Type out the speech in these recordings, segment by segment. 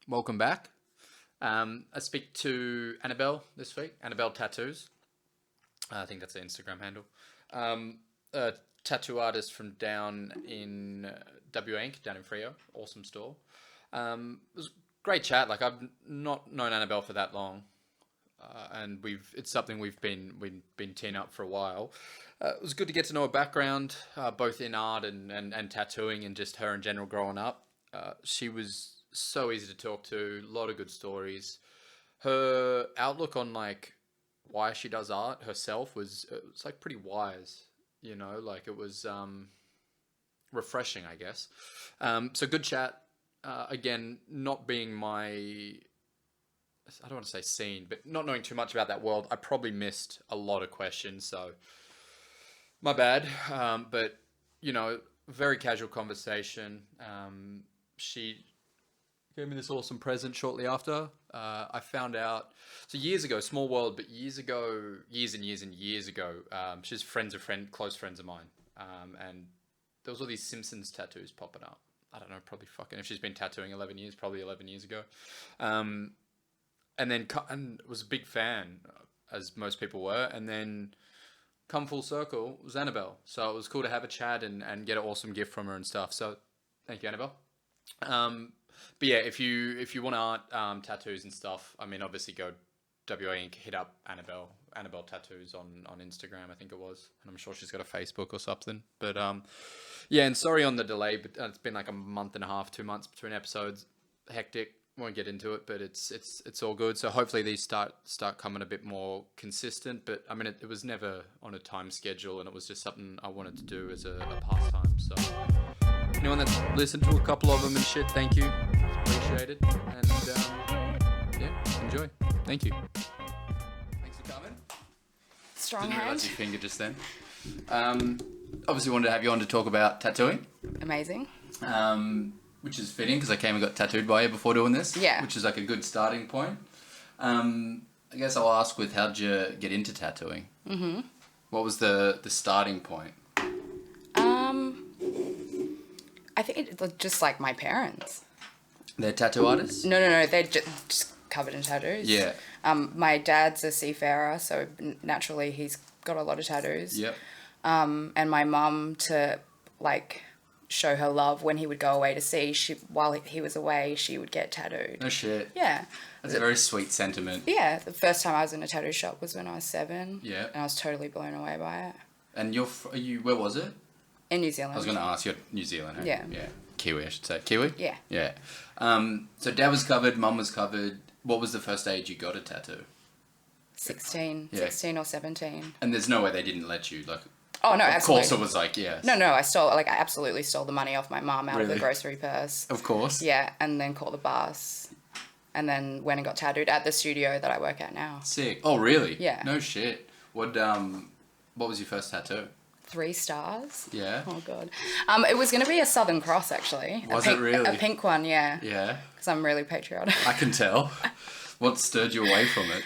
Welcome back. I speak to Annabelle this week. Annabelle Tattoos. I think that's the Instagram handle. A tattoo artist from down in Wa Ink, down in Frio. Awesome store. It was a great chat. Like I've not known Annabelle for that long, and it's something we've been teeing up for a while. It was good to get to know her background, both in art and tattooing, and just her in general growing up. She was so easy to talk to. A lot of good stories. Her outlook on like why she does art herself was like pretty wise. Like it was refreshing, I guess. So good chat. Again, not being I don't want to say scene, but not knowing too much about that world, I probably missed a lot of questions. So my bad. But very casual conversation. She gave me this awesome present shortly after. I found out, so years ago, small world, but years ago, years and years and years ago, she's close friends of mine. And there was all these Simpsons tattoos popping up. I don't know, probably fucking, if she's been tattooing 11 years, probably 11 years ago. And was a big fan, as most people were. And then come full circle was Annabelle. So it was cool to have a chat and get an awesome gift from her and stuff. So thank you, Annabelle. But yeah, if you want art, tattoos and stuff, I mean, obviously go WA Ink, hit up Annabelle Tattoos on Instagram, I think it was, and I'm sure she's got a Facebook or something. But yeah, and sorry on the delay, but it's been like a month and a half, 2 months between episodes. Hectic. Won't get into it, but it's all good. So hopefully these start coming a bit more consistent. But I mean, it was never on a time schedule, and it was just something I wanted to do as a pastime. So anyone that's listened to a couple of them and shit, thank you. It's appreciated. And yeah, enjoy. Thank you. Thanks for coming. Strong Didn't hand. realize your finger just then. Obviously wanted to have you on to talk about tattooing. Amazing. Which is fitting because I came and got tattooed by you before doing this. Yeah. Which is like a good starting point. I guess I'll ask with how'd you get into tattooing? Mm-hmm. What was the starting point? I think it was just like my parents. They're tattoo artists? No, they're just covered in tattoos. Yeah. My dad's a seafarer, so naturally he's got a lot of tattoos. Yep. And my mum, to like show her love when he would go away to sea, while he was away, she would get tattooed. No shit. Yeah. That's a very sweet sentiment. Yeah, the first time I was in a tattoo shop was when I was 7. Yeah. And I was totally blown away by it. And where was it? In New Zealand. I was going to ask you, New Zealand. Hey? Yeah. Yeah. Kiwi, I should say. Kiwi? Yeah. Yeah. So dad was covered, mum was covered. What was the first age you got a tattoo? 16 or 17. And there's no way they didn't let you, like... Oh, no, of absolutely. Of course it was like, yes. No, I absolutely stole the money off my mum out of the grocery purse. Of course. Yeah, and then called the bus. And then went and got tattooed at the studio that I work at now. Sick. Oh, really? Yeah. No shit. What was your first tattoo? 3 stars. Yeah. Oh, God. It was going to be a Southern Cross, actually. Was it really? A pink one, yeah. Yeah. Because I'm really patriotic. I can tell. What stirred you away from it?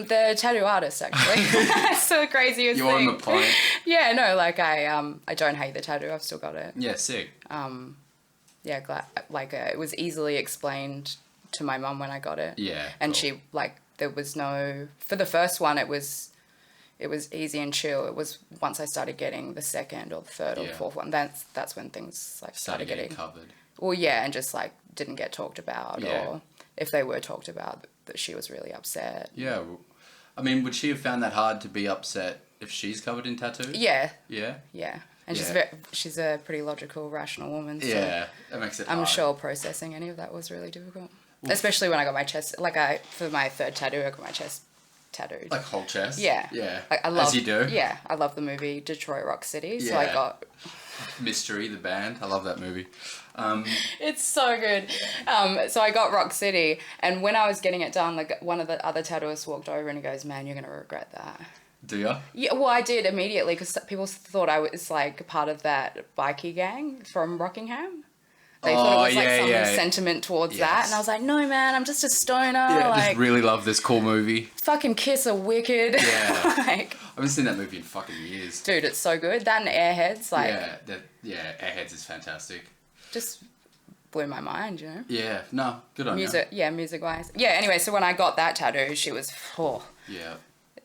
The tattoo artist, actually. It's the craziest thing. You're on the point. Yeah, no, like I don't hate the tattoo. I've still got it. Yeah, sick. Yeah, glad. Like it was easily explained to my mum when I got it. Yeah. And cool. she there was no, for the first one it was easy and chill. It was once I started getting the second or the third or the fourth one, that's when things like started getting covered. Well, yeah, and just like didn't get talked about, Yeah. or if they were talked about, that she was really upset. Yeah. I mean, would she have found that hard to be upset if she's covered in tattoos? Yeah. Yeah? Yeah. And Yeah. she's a pretty logical, rational woman. So Yeah, that makes it hard. I'm sure processing any of that was really difficult. Especially when I got my chest, for my third tattoo, I got my chest tattooed. Like whole chest? Yeah. Yeah. Like, I love, as you do? Yeah. I love the movie Detroit Rock City. So I Yeah. got... Mystery, the band. I love that movie. It's so good. So I got Rock City, and when I was getting it done, like one of the other tattooists walked over and he goes, "Man, you're going to regret that." Do ya? Yeah, well, I did immediately because people thought I was like part of that bikie gang from Rockingham. They thought it was like some sentiment towards that, and I was like, "No, man, I'm just a stoner." Yeah, like, I just really love this cool movie. fucking Kiss are wicked. Yeah. Like, I haven't seen that movie in fucking years. dude, it's so good. That and Airheads, like, Airheads is fantastic. just blew my mind, you know. Yeah, no, good on you. Music wise. Yeah, anyway, so when I got that tattoo, she was, Yeah.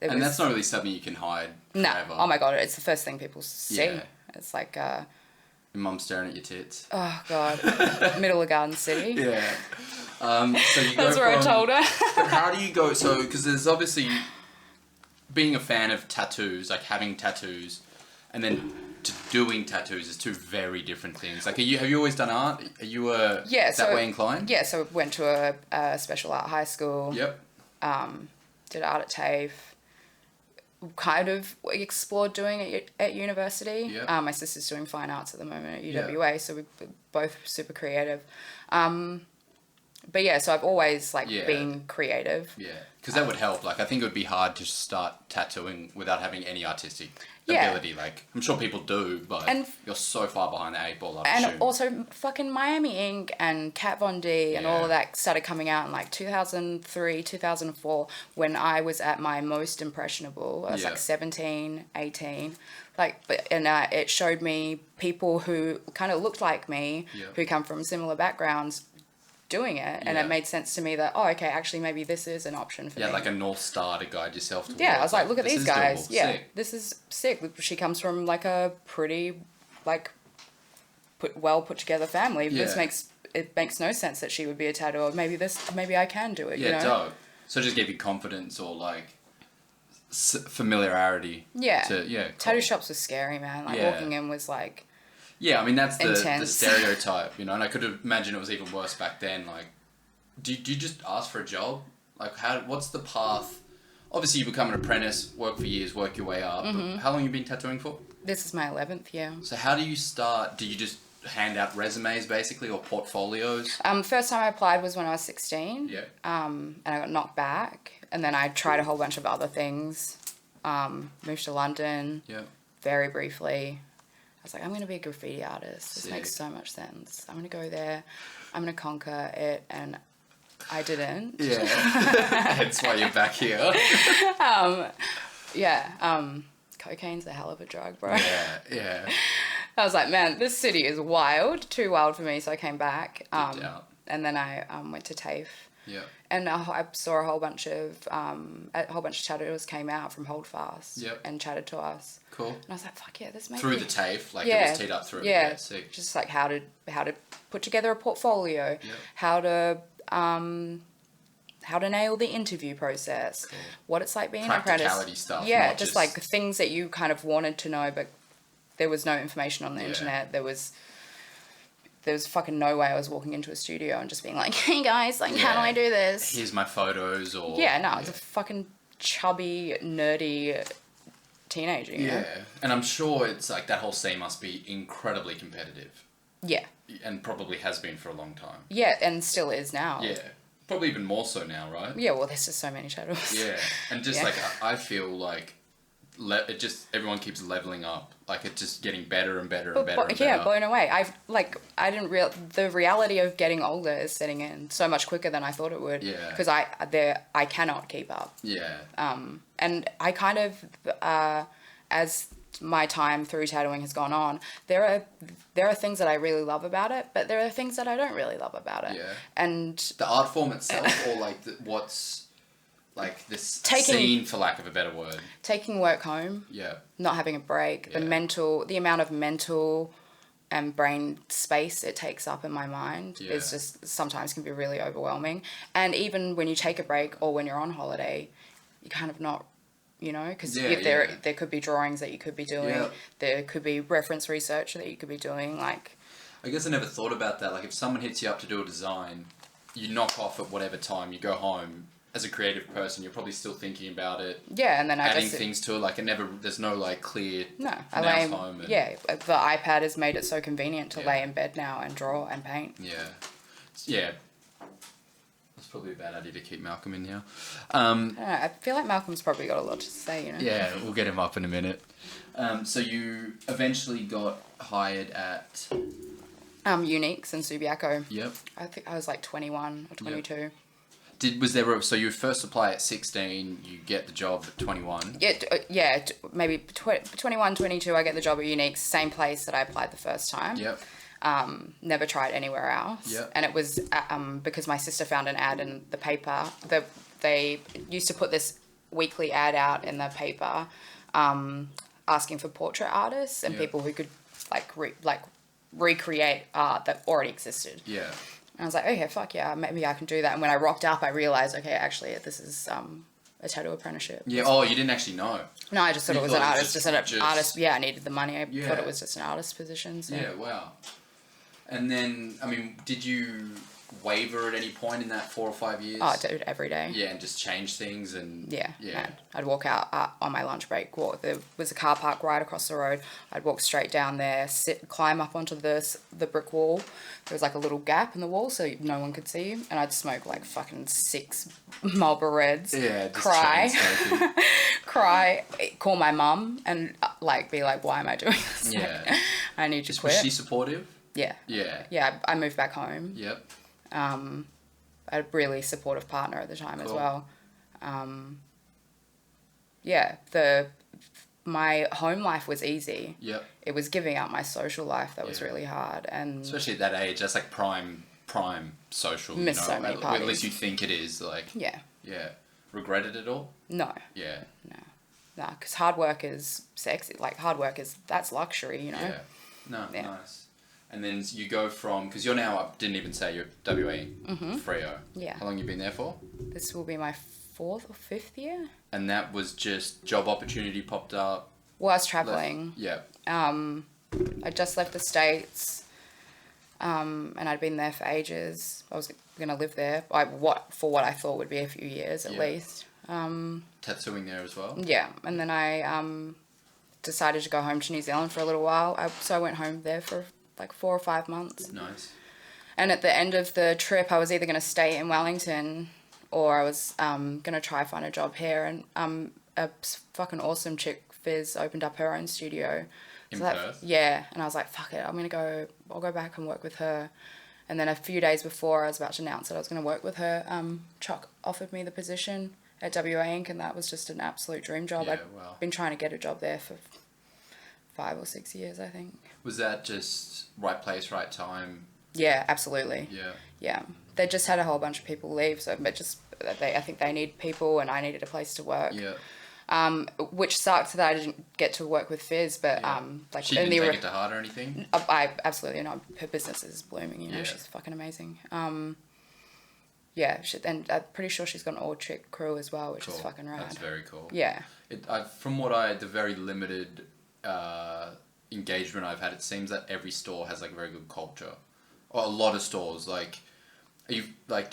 And that's not really something you can hide forever. Oh my God, it's the first thing people see. Yeah. It's like, your mum staring at your tits. oh God, middle of Garden City. Yeah. So you go That's where I told her. How do you go, so, because there's obviously, being a fan of tattoos, like having tattoos, and then to doing tattoos is two very different things. Like, have you always done art? Are you that way inclined? Yeah, so went to a special art high school. Yep. Did art at TAFE. Kind of explored doing it at university. Yep. My sister's doing fine arts at the moment at UWA, so we're both super creative. But yeah, so I've always been creative. Yeah, because that would help. Like, I think it would be hard to start tattooing without having any artistic ability. Like, I'm sure people do, but you're so far behind the 8 ball, I assume. And also fucking Miami Ink and Kat Von D and all of that started coming out in like 2003, 2004 when I was at my most impressionable. I was like 17, 18. It showed me people who kind of looked like me, who come from similar backgrounds, doing it, and it made sense to me that actually maybe this is an option for me. Yeah, like a North Star to guide yourself towards. I was like, look at these guys. Doable. Yeah, sick. This is sick. She comes from like a pretty well put together family. Yeah. It makes no sense that she would be a tattooer. Maybe I can do it. Yeah, you know? dope. So it just gave you confidence or like familiarity. Yeah. Cool. Tattoo shops were scary, man. Like walking in was like. Yeah, I mean, that's the intense. stereotype, you know, and I could imagine it was even worse back then. Like, do you just ask for a job? Like, what's the path? Obviously, you become an apprentice, work for years, work your way up. Mm-hmm. But how long have you been tattooing for? This is my 11th year. So how do you start? Do you just hand out resumes, basically, or portfolios? First time I applied was when I was 16. Yeah. And I got knocked back. And then I tried a whole bunch of other things. Moved to London. Yeah. Very briefly. I was like, I'm going to be a graffiti artist. This Sick. makes so much sense. I'm going to go there. I'm going to conquer it. And I didn't. Yeah. That's why you're back here. Cocaine's a hell of a drug, bro. Yeah. I was like, man, this city is wild. Too wild for me. So I came back. And then I went to TAFE. Yeah. And I saw a whole bunch of tattooers came out from Holdfast and chatted to us. Cool. And I was like, fuck yeah, this makes through the TAFE, like it was teed up through. Yeah, sick. just like how to put together a portfolio, how to nail the interview process, what it's like being an apprentice. Practicality stuff. Yeah, just like things that you kind of wanted to know, but there was no information on the internet. There was fucking no way I was walking into a studio and just being like, hey guys, like, how do I do this? Here's my photos or... Yeah, no, it's a fucking chubby, nerdy teenager, you know? And I'm sure it's like that whole scene must be incredibly competitive. Yeah. And probably has been for a long time. Yeah, and still is now. Yeah. Probably even more so now, right? Yeah, well, there's just so many shadows. Yeah. And just like, I feel like it just, everyone keeps leveling up. Like, it's just getting better and better and better and better. Yeah, blown away. The reality of getting older is setting in so much quicker than I thought it would. Yeah. Because I cannot keep up. Yeah. And I kind of, as my time through tattooing has gone on, there are things that I really love about it, but there are things that I don't really love about it. Yeah. And the art form itself, or like what's like this scene, for lack of a better word. Taking work home. Yeah. Not having a break. Yeah. The amount of mental and brain space it takes up in my mind is just sometimes can be really overwhelming. And even when you take a break or when you're on holiday, you're kind of not, you know, because there could be drawings that you could be doing. Yeah. There could be reference research that you could be doing. Like, I guess I never thought about that. Like, if someone hits you up to do a design, you knock off at whatever time, you go home. As a creative person, you're probably still thinking about it. Yeah, and then adding things to it. Like, there's no like clear. No, I lay home. The iPad has made it so convenient to lay in bed now and draw and paint. Yeah. That's probably a bad idea to keep Malcolm in here. I don't know, I feel like Malcolm's probably got a lot to say, you know. Yeah, we'll get him up in a minute. So you eventually got hired at. Uniques in Subiaco. Yep. I think I was like 21 or 22. Yep. So you first apply at 16, you get the job at 21? Maybe 21, 22, I get the job at Unique, same place that I applied the first time. Yep. Never tried anywhere else. Yep. And it was because my sister found an ad in the paper. They used to put this weekly ad out in the paper asking for portrait artists and people who could recreate art that already existed. Yeah. And I was like, okay, fuck yeah, maybe I can do that. And when I rocked up, I realized, okay, actually, this is a tattoo apprenticeship. Yeah. Oh, you didn't actually know. No, I just thought it was an artist. Just an artist. Yeah, I needed the money. I Yeah. thought it was just an artist position. So. Yeah. Wow. And then, I mean, did you waver at any point in that 4 or 5 years? Oh, dude, every day. Yeah, and just change things and... Yeah. Yeah. I'd walk out on my lunch break. There was a car park right across the road. I'd walk straight down there, climb up onto the brick wall. There was like a little gap in the wall so no one could see you. And I'd smoke like fucking 6 Marlboro Reds. Yeah, just cry. chain smoking. Cry, call my mum and be like, why am I doing this? Yeah. I need to quit. Was she supportive? Yeah. Yeah. Yeah, I moved back home. Yep. A really supportive partner at the time as Cool. well. My home life was easy. Yep. It was giving up my social life that was really hard, and especially at that age, that's like prime social. Miss so many parties. At least you think it is. Like. yeah, Yeah. Regretted it all? no, Yeah. because hard work is sexy. Like hard work that's luxury, you know. Yeah. No. Yeah. Nice. And then you go from, because you're now, I didn't even say, you're WA Freo. Yeah. How long you been there for? This will be my 4th or 5th year. And that was just job opportunity popped up. Well, I was traveling. Yeah. I just left the States, and I'd been there for ages. I was going to live there for what I thought would be a few years at least. Tattooing there as well? Yeah, and then I decided to go home to New Zealand for a little while. So I went home there for like 4 or 5 months. Nice. And at the end of the trip, I was either going to stay in Wellington or I was going to try find a job here. And a fucking awesome chick, Fizz, opened up her own studio. In Perth? Yeah, and I was like, fuck it, I'll go back and work with her. And then a few days before I was about to announce that I was going to work with her, Chuck offered me the position at WA Ink, and that was just an absolute dream job. Yeah, I'd wow. been trying to get a job there for 5 or 6 years, I think. Was that just right place, right time? Yeah, absolutely. Yeah. Yeah. They just had a whole bunch of people leave, so I think they need people, and I needed a place to work. Yeah. Which sucked that I didn't get to work with Fizz, but She didn't take it to heart or anything? I absolutely not. Her business is blooming, you know. Yeah. She's fucking amazing. Yeah, and I'm pretty sure she's got an all-chick crew as well, which is fucking rad. That's very cool. Yeah. From the very limited engagement I've had, it seems that every store has like very good culture. Or a lot of stores, like, do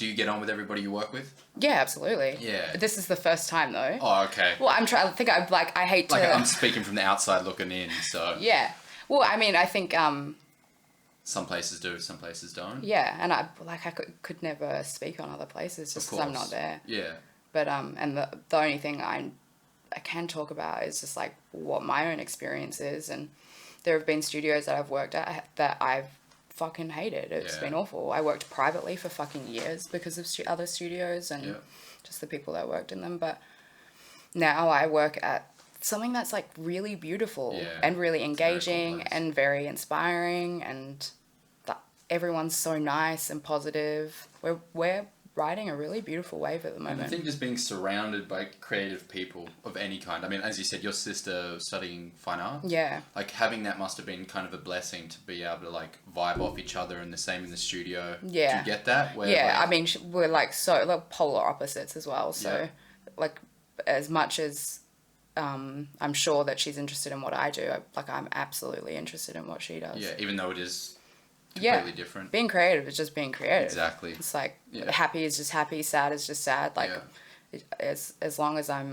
you get on with everybody you work with? Yeah, absolutely. Yeah. This is the first time though. Oh, okay. Well, I hate to. Like, I'm speaking from the outside looking in, so. Yeah. Well, I mean, I think. Some places do, some places don't. Yeah, and I could never speak on other places just because I'm not there. Yeah. But and the only thing I can talk about is just like what my own experience is, and there have been studios that I've worked at that I've fucking hated. It's been awful. I worked privately for fucking years because of other studios and just the people that worked in them. But now I work at something that's like really beautiful and really engaging and very inspiring, and everyone's so nice and positive. We're riding a really beautiful wave at the moment. And I think just being surrounded by creative people of any kind. I mean, as you said, your sister studying fine art. Yeah. Like, having that must have been kind of a blessing to be able to, like, vibe off each other, and the same in the studio. Yeah. Do you get that? I mean, we're like polar opposites as well. So, like, as much as I'm sure that she's interested in what I do, I'm absolutely interested in what she does. Yeah, even though it is completely different. Being creative is just being creative. Exactly. It's like happy is just happy, sad is just sad. Like as long as I've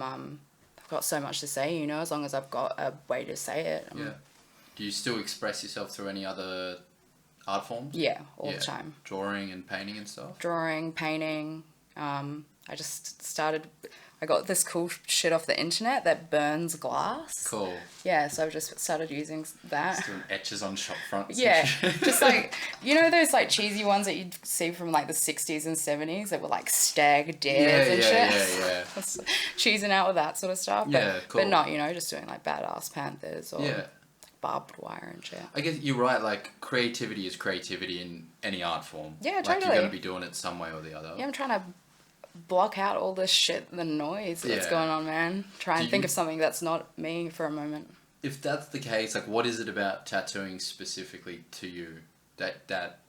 got so much to say, you know, as long as I've got a way to say it. Do you still express yourself through any other art forms? Yeah, all the time. Drawing and painting and stuff? Drawing, painting. I got this cool shit off the internet that burns glass. Cool. Yeah, so I've just started using that. Just doing etches on shop fronts. Yeah, just like, you know those like cheesy ones that you'd see from like the 60s and 70s that were like stag dares and shit? Yeah. Cheesing out with that sort of stuff. But, Yeah, cool. But not, you know, just doing like badass panthers or barbed wire and shit. I guess you're right. Like, creativity is creativity in any art form. Yeah, like, totally. You're going to be doing it some way or the other. Yeah, I'm trying to block out all this shit, the noise that's going on, man. Try and think of something that's not me for a moment. If that's the case, like, what is it about tattooing specifically to you that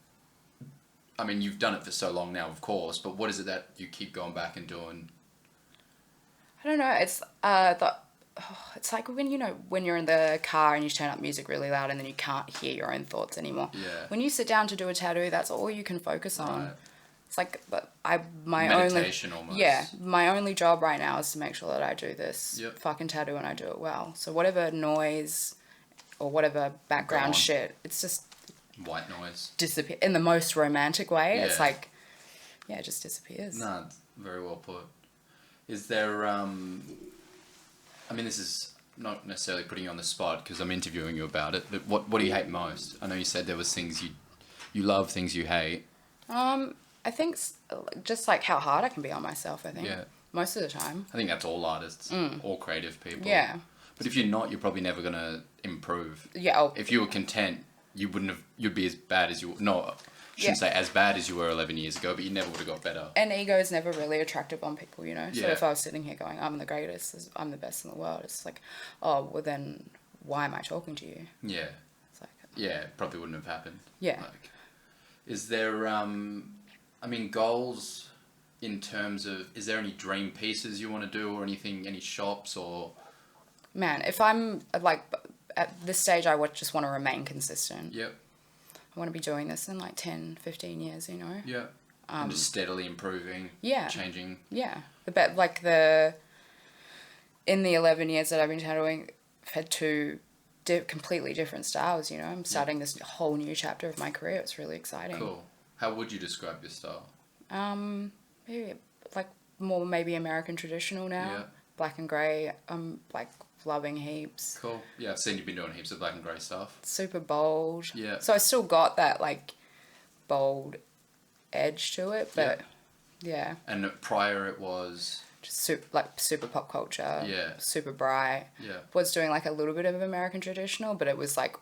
I mean, you've done it for so long now, of course, but what is it that you keep going back and doing? I don't know. It's it's like when you're in the car and you turn up music really loud and then you can't hear your own thoughts anymore. Yeah. When you sit down to do a tattoo, that's all you can focus on. Right. It's like meditation almost. Yeah, my only job right now is to make sure that I do this Yep. fucking tattoo and I do it well. So whatever noise or whatever background shit, it's just white noise. Disappear in the most romantic way. Yeah. It's like, yeah, it just disappears. No, it's very well put. Is there I mean, this is not necessarily putting you on the spot because I'm interviewing you about it, but what do you hate most? I know you said there was things you love, things you hate. I think just like how hard I can be on myself, I think. Yeah. Most of the time. I think that's all artists, all creative people. Yeah. But if you're not, you're probably never going to improve. Yeah. If you were content, you'd be as bad as you, no, I shouldn't say as bad as you were 11 years ago, but you never would have got better. And ego is never really attractive on people, you know? So Yeah. if I was sitting here going, I'm the greatest, I'm the best in the world, it's like, oh, well then why am I talking to you? Yeah. It's like, Yeah, it probably wouldn't have happened. Yeah. Like, is there, I mean, goals in terms of, is there any dream pieces you want to do or anything, any shops or? Man, if I'm like, at this stage, I would just want to remain consistent. Yep. I want to be doing this in like 10, 15 years, you know? Yeah. And just steadily improving. Yeah. Changing. Yeah. In the 11 years that I've been tattooing, I've had two completely different styles, you know? I'm starting this whole new chapter of my career. It's really exciting. Cool. How would you describe your style? Maybe like more maybe American traditional now. Yeah. Black and grey. Like loving heaps. Cool. Yeah, I've seen you've been doing heaps of black and grey stuff. Super bold. Yeah. So I still got that like bold edge to it, but yeah. And prior it was? Just super pop culture. Yeah. Super bright. Yeah. Was doing like a little bit of American traditional, but it was like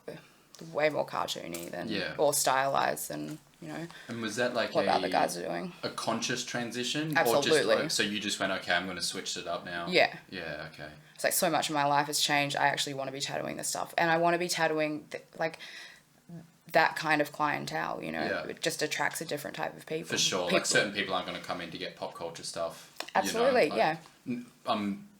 way more cartoony than or stylized than, you know. And was that like what the other guys are doing? A conscious transition? Absolutely. Or just like, so you just went, okay, I'm going to switch it up now? Yeah. Yeah, okay. It's like so much of my life has changed. I actually want to be tattooing this stuff. And I want to be tattooing like that kind of clientele, you know. Yeah. It just attracts a different type of people. For sure. Like certain people aren't going to come in to get pop culture stuff. Absolutely, you know? yeah.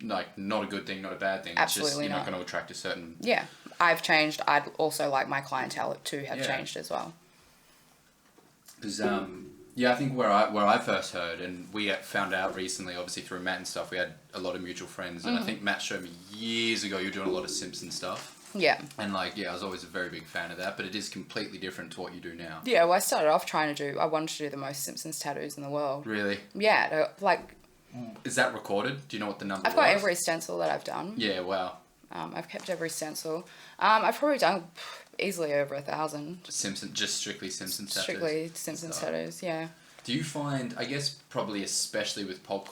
Like not a good thing, not a bad thing. Absolutely it's just, you're not not going to attract a certain... Yeah. I've changed. I'd also like my clientele to have changed as well. Because, I think where I first heard, and we found out recently, obviously through Matt and stuff, we had a lot of mutual friends, and I think Matt showed me years ago you were doing a lot of Simpsons stuff. Yeah. And I was always a very big fan of that, but it is completely different to what you do now. Yeah, well, I started off I wanted to do the most Simpsons tattoos in the world. Really? Yeah, like... Is that recorded? Do you know what the number was? I've got every stencil that I've done. Yeah, wow. I've kept every stencil. I've probably done easily over 1,000. Just strictly Simpsons tattoos? Strictly Simpsons tattoos, yeah. Do you find, I guess probably especially with pop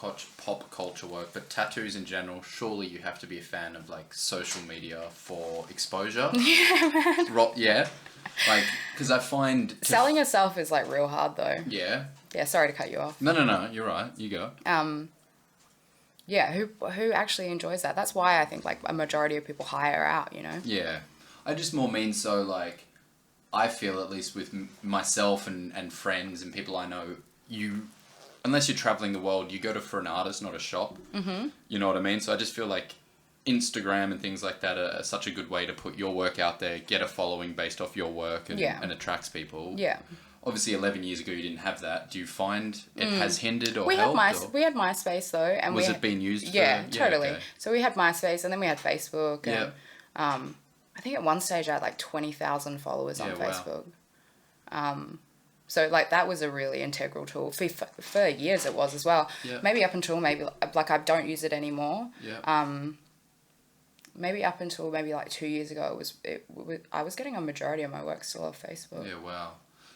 culture work, but tattoos in general, surely you have to be a fan of like social media for exposure? Yeah, man. Yeah? Like, because I find... Selling yourself is like real hard though. Yeah? Yeah, sorry to cut you off. No, you're right. You go. Yeah, who actually enjoys that? That's why I think like a majority of people hire out, you know? Yeah. I just more mean so like, I feel at least with myself and friends and people I know, unless you're traveling the world, you go to for an artist, not a shop. Mm-hmm. You know what I mean? So I just feel like Instagram and things like that are such a good way to put your work out there, get a following based off your work and attracts people. Yeah. Obviously, 11 years ago, you didn't have that. Do you find it has hindered or we helped? We had MySpace, though. And was it being used Yeah, for... totally. Okay. So we had MySpace, and then we had Facebook. Yeah. And, I think at one stage I had like 20,000 followers on Facebook. Wow. So like that was a really integral tool. For years it was as well. Yeah. Maybe up until like I don't use it anymore. Yeah. Maybe up until like 2 years ago I was getting a majority of my work still off Facebook. Yeah, wow.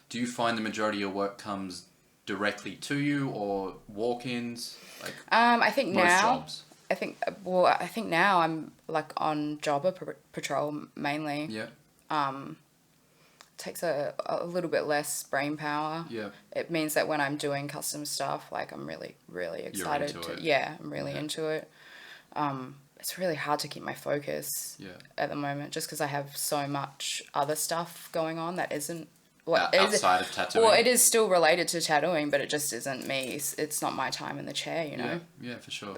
Do you find the majority of your work comes directly to you or walk-ins? Like I think most now, jobs? I think now I'm like on jobber patrol mainly. Yeah. Takes a little bit less brain power. Yeah. It means that when I'm doing custom stuff, like I'm really, really excited into it. Yeah, I'm really into it. It's really hard to keep my focus at the moment just because I have so much other stuff going on that isn't outside of tattooing. Well, it is still related to tattooing, but it just isn't me. It's not my time in the chair, you know. Yeah, for sure.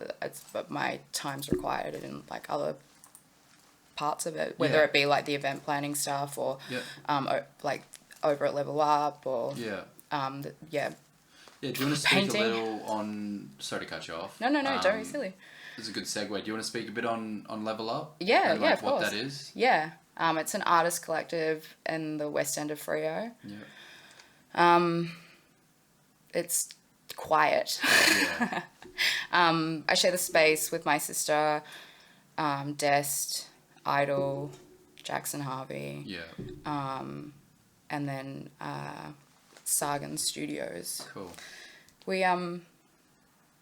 But my time's required in like other parts of it, whether it be like the event planning stuff or like over at Level Up or Yeah, do you want to speak painting. a little on? Sorry to cut you off. No, don't be silly. This is a good segue. Do you want to speak a bit on Level Up? Yeah, and, like, of what course. that is? Yeah, it's an artist collective in the West End of Freo. Yeah. It's quiet. Yeah. I share the space with my sister, Dest, Idol, Jackson Harvey. Yeah. And then Sargon Studios. Cool.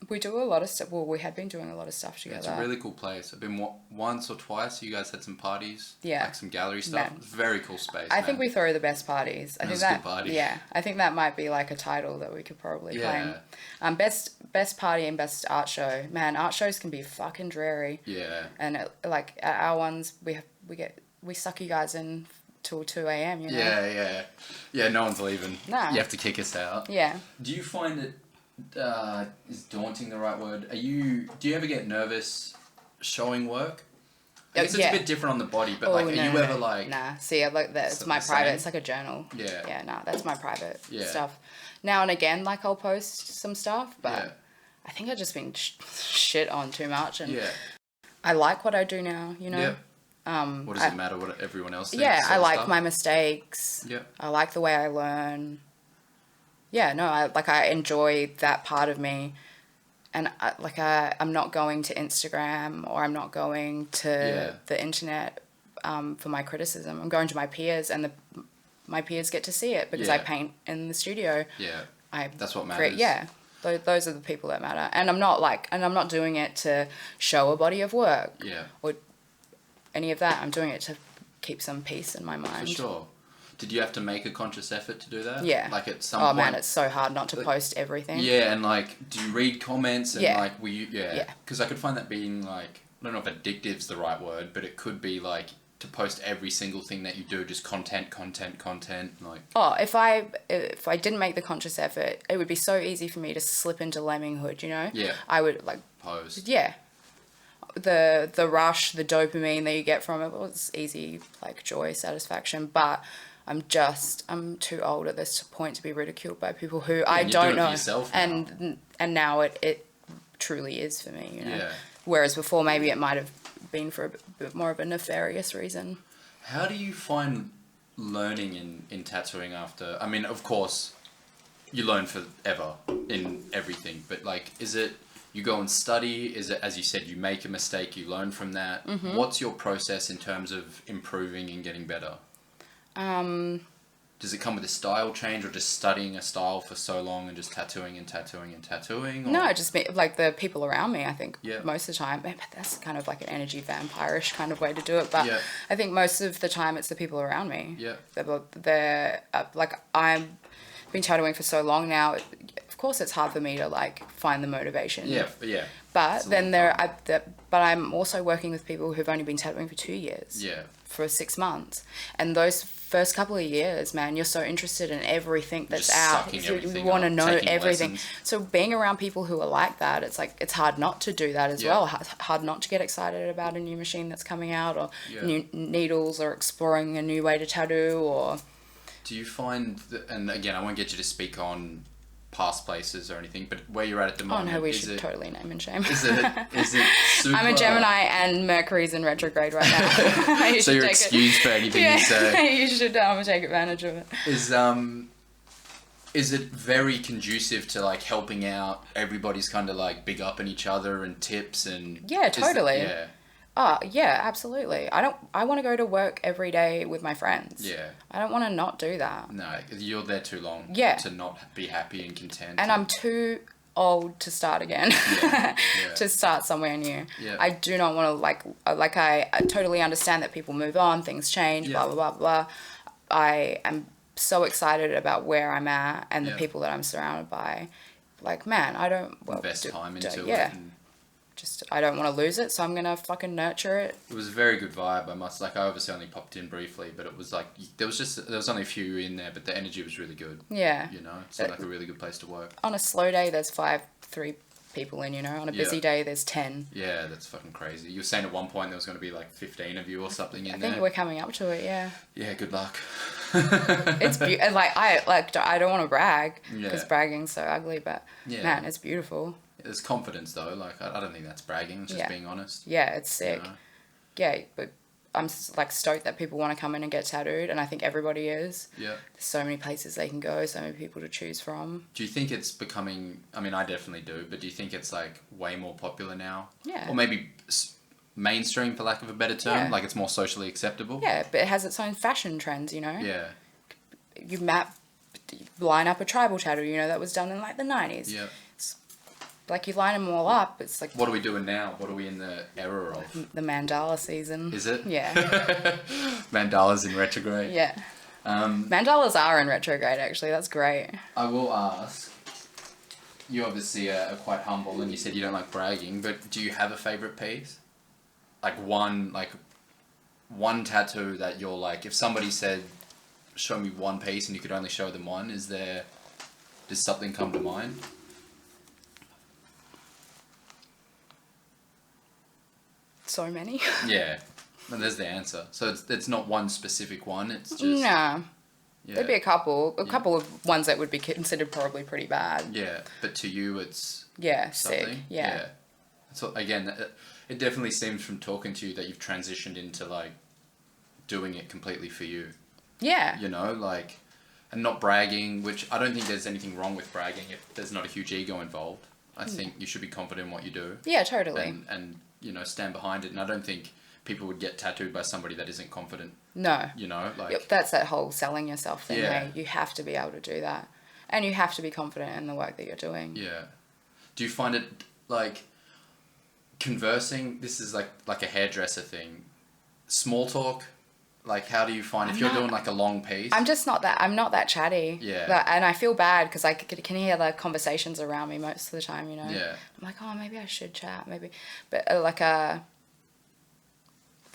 We do a lot of stuff. Well, we had been doing a lot of stuff together. It's a really cool place. I've been once or twice. You guys had some parties. Yeah. Like some gallery stuff. Man. It's a very cool space. I think we throw the best parties. I think a good party. Yeah, I think that might be like a title that we could probably claim. Best party and best art show. Man, art shows can be fucking dreary. Yeah. And like at our ones, we suck you guys in till 2 a.m. You know. Yeah. No one's leaving. Nah. You have to kick us out. Yeah. Do you find it is daunting the right word? Do you ever get nervous showing work? I guess it's a bit different on the body, but are you ever like... Nah, see, like that. It's my private. It's like a journal. Yeah. Yeah, nah, that's my private stuff. Now and again, like I'll post some stuff, but I think I've just been shit on too much, and I like what I do now. You know. Yeah. What does it matter what everyone else thinks? Yeah, I like my mistakes. Yeah. I like the way I learn. Yeah, no, I enjoy that part of me, and I'm not going to Instagram or I'm not going to the internet for my criticism. I'm going to my peers, and my peers get to see it because I paint in the studio. Yeah, that's what matters. Those are the people that matter, and I'm not doing it to show a body of work. Or any of that. I'm doing it to keep some peace in my mind. For sure. Did you have to make a conscious effort to do that? Yeah. Like at some point? Oh man, it's so hard not to post everything. Yeah, and like, do you read comments and like, Yeah. Because I could find that being like, I don't know if addictive's the right word, but it could be like to post every single thing that you do, just content, like. Oh, if I didn't make the conscious effort, it would be so easy for me to slip into lemminghood, you know? Yeah. I would like post. Yeah. The rush, the dopamine that you get from it, well, it's easy, like joy, satisfaction, but I'm too old at this point to be ridiculed by people who I don't know. And now it truly is for me, you know. Yeah. Whereas before maybe it might have been for a bit more of a nefarious reason. How do you find learning in tattooing after? I mean, of course, you learn forever in everything, but like, is it you go and study? Is it, as you said, you make a mistake, you learn from that? Mm-hmm. What's your process in terms of improving and getting better? Does it come with a style change, or just studying a style for so long and just tattooing and tattooing and tattooing? Or? No, just like the people around me, I think, Yeah. most of the time. But that's kind of like an energy vampire-ish kind of way to do it. But Yeah. I think most of the time it's the people around me. Yeah. They're like, I've been tattooing for so long now. Of course, it's hard for me to like find the motivation. Yeah. But then but I'm also working with people who've only been tattooing for 2 years. Yeah. For 6 months, and those first couple of years, man, you're so interested in everything that's Just out. sucking You everything want to up, know taking everything. lessons. So being around people who are like that, it's like it's hard not to do that as Yeah. well. Hard not to get excited about a new machine that's coming out, or Yeah. new needles, or exploring a new way to tattoo, or. Do you find that, and again, I won't get you to speak on past places or anything, but where you're at the moment, Oh no, we should totally name and shame. Is it super... I'm a Gemini and Mercury's in retrograde right now. So you're excused for anything you say. You should take advantage of it. Is it very conducive to like helping out? Everybody's kind of like big upping each other and tips and... Yeah, totally. Yeah. Oh, yeah, absolutely. I want to go to work every day with my friends. Yeah. I don't want to not do that. No, you're there too long Yeah. to not be happy and content. And I'm too old to start again. To start somewhere new. I do not want to I totally understand that people move on, things change, blah blah blah blah. I am so excited about where I'm at and the people that I'm surrounded by. Like, man, I don't invest time into it. And just I don't want to lose it, so I'm gonna fucking nurture it. It was a very good vibe. I obviously only popped in briefly, but it was like there was only a few in there, but the energy was really good. Yeah, you know, it seemed like a really good place to work. On a slow day, there's 3 people in. You know, on a busy day, there's 10. Yeah, that's fucking crazy. You were saying at one point there was going to be like 15 of you or something in there. I think we're coming up to it. Yeah. Yeah. Good luck. It's beautiful. I don't want to brag because bragging's so ugly, but man, it's beautiful. There's confidence though. Like I don't think that's bragging. It's just being honest. Yeah, it's sick. You know? Yeah, but I'm like stoked that people want to come in and get tattooed, and I think everybody is. Yeah. There's so many places they can go, so many people to choose from. Do you think it's becoming? I mean, I definitely do. But do you think it's like way more popular now? Yeah. Or maybe mainstream, for lack of a better term. Yeah. Like it's more socially acceptable. Yeah, but it has its own fashion trends. You know. Yeah. You line up a tribal tattoo. You know that was done in like the 90s. Yeah. Like you line them all up, it's like. What are we doing now? What are we in the era of? The mandala season. Is it? Yeah. Mandalas in retrograde. Yeah. Mandalas are in retrograde, actually. That's great. I will ask. You obviously are quite humble, and you said you don't like bragging. But do you have a favorite piece? Like one tattoo that you're like, if somebody said, "Show me one piece," and you could only show them one, does something come to mind? So many. Yeah, and there's the answer. So it's not one specific one. It's just nah. Yeah. There'd be a couple of ones that would be considered probably pretty bad. Yeah, but to you, it's something. Sick. Yeah. So again, it definitely seems from talking to you that you've transitioned into like doing it completely for you. Yeah. You know, like, and not bragging, which I don't think there's anything wrong with bragging if there's not a huge ego involved. I think you should be confident in what you do. Yeah, totally. And you know, stand behind it. And I don't think people would get tattooed by somebody that isn't confident. No. You know, like... Yep, that's that whole selling yourself thing, right? You have to be able to do that. And you have to be confident in the work that you're doing. Yeah. Do you find it, like, conversing, this is like a hairdresser thing, small talk? Like, how do you find, if you're doing, like, a long piece? I'm not that chatty. Yeah. And I feel bad because I can hear the conversations around me most of the time, you know? Yeah. I'm like, oh, maybe I should chat, maybe. But,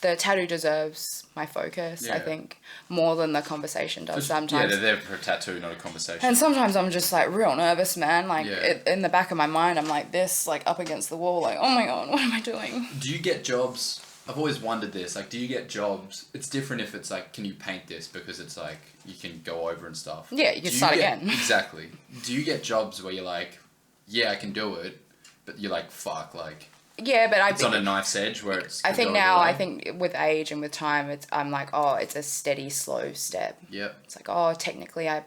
the tattoo deserves my focus, I think, more than the conversation does sometimes. Yeah, they're there for a tattoo, not a conversation. And sometimes I'm just, like, real nervous, man. Like, in the back of my mind, I'm like this, like, up against the wall, like, oh, my God, what am I doing? Do you get jobs... I've always wondered this, like, do you get jobs? It's different if it's like, can you paint this? Because it's like, you can go over and stuff. Yeah, you can start again. Exactly. Do you get jobs where you're like, yeah, I can do it, but you're like, fuck, like... Yeah, but it's on a knife's edge where it's... I think now, I think with age and with time, I'm like, oh, it's a steady, slow step. Yeah. It's like, oh, technically I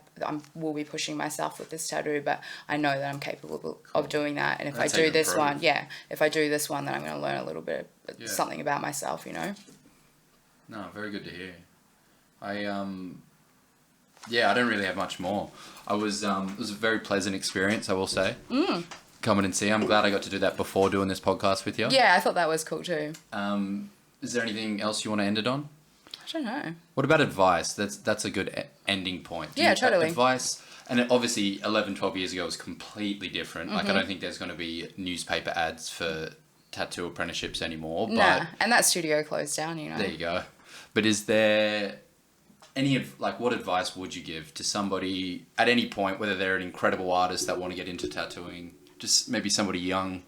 will be pushing myself with this tattoo, but I know that I'm capable of doing that. And if I do this one, if I do this one, then I'm going to learn a little bit something about myself, you know? No, very good to hear. I don't really have much more. It was a very pleasant experience, I will say. Coming and see. I'm glad I got to do that before doing this podcast with you. Yeah, I thought that was cool too. Is there anything else you want to end it on? I don't know. What about advice? That's a good ending point. Yeah, totally. Advice, and obviously 11, 12 years ago was completely different. Like, I don't think there's going to be newspaper ads for tattoo apprenticeships anymore. Nah, and that studio closed down, you know. There you go. But is there what advice would you give to somebody at any point, whether they're an incredible artist that want to get into tattooing, just maybe somebody young?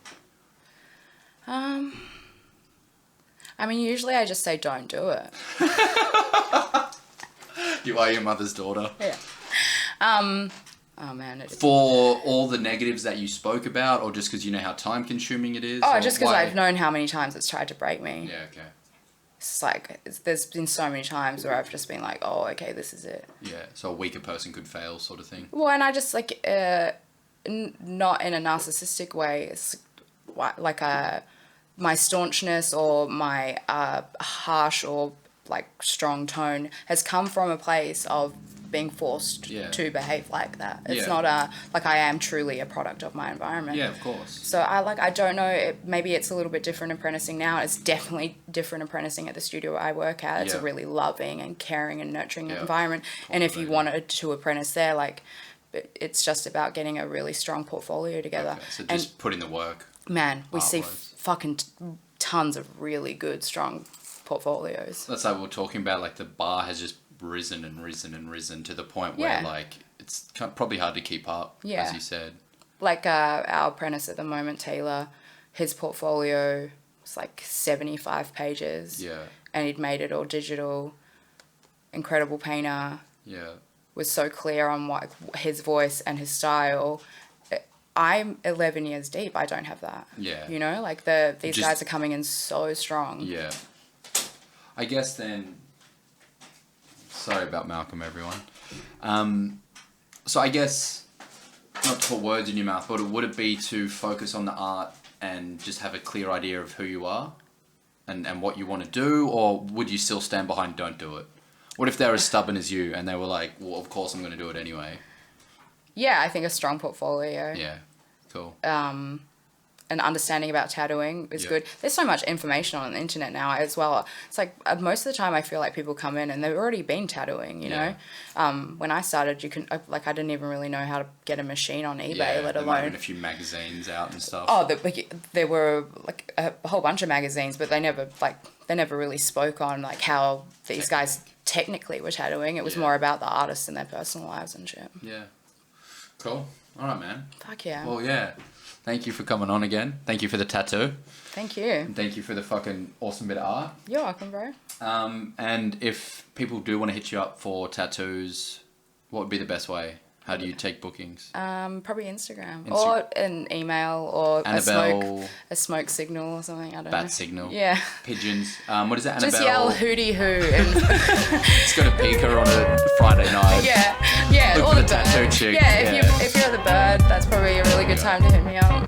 I mean, usually I just say don't do it. You are your mother's daughter. Yeah. Oh man. For all the negatives that you spoke about, or just because you know how time consuming it is? Oh, just because I've known how many times it's tried to break me. Yeah, okay. It's like, there's been so many times where I've just been like, oh, okay, this is it. Yeah, so a weaker person could fail sort of thing. Well, and I just like, not in a narcissistic way. It's like my staunchness or my harsh or like strong tone has come from a place of being forced Yeah. to behave like that. It's Yeah. not like I am truly a product of my environment. Yeah, of course. So I don't know, maybe it's a little bit different apprenticing now. It's definitely different apprenticing at the studio I work at. It's a Yeah. really loving and caring and nurturing Yeah. environment. And if you Cultivating. wanted to apprentice there, like, it's just about getting a really strong portfolio together. Okay, so just putting the work. Man, we see Artworks. fucking tons of really good, strong portfolios. That's like we're talking about, like the bar has just risen and risen and risen to the point where Yeah. like it's probably hard to keep up, Yeah. as you said. Like our apprentice at the moment, Taylor, his portfolio was like 75 pages. Yeah, And he'd made it all digital. Incredible painter. yeah, Was so clear on what his voice and his style. I'm 11 years deep. I don't have that. yeah. You know, like these Just- guys are coming in so strong. Yeah. I guess then. Sorry about Malcolm, everyone. So I guess, not to put words in your mouth, but would it be to focus on the art and just have a clear idea of who you are and what you want to do, or would you still stand behind don't do it? What if they're as stubborn as you and they were like, well, of course I'm going to do it anyway? Yeah, I think a strong portfolio. Yeah, cool. An understanding about tattooing is Yeah. good. There's so much information on the internet now as well. It's like most of the time I feel like people come in and they've already been tattooing, you Yeah. know. When I started, I didn't even really know how to get a machine on eBay, Yeah, let there might have alone. been a few magazines out and stuff. Oh, there were like a whole bunch of magazines, but they never really spoke on like how these guys technically were tattooing. It was Yeah. more about the artists and their personal lives and shit. Yeah. Cool. All right, man. Fuck yeah. Well, yeah. Thank you for coming on again. Thank you for the tattoo. Thank you. And thank you for the fucking awesome bit of art. You're welcome, bro. And if people do want to hit you up for tattoos, what would be the best way? How do you take bookings? Probably Instagram or an email or Annabelle, a smoke signal or something. I don't know. bat signal, Yeah. pigeons. What is it? Annabelle. Just yell hootie hoo and It's got a peeker on a Friday night. yeah, Look or for the the tattoo bird. chick. Yeah, Yeah. if you're the bird, that's probably a really good time to hit me up. All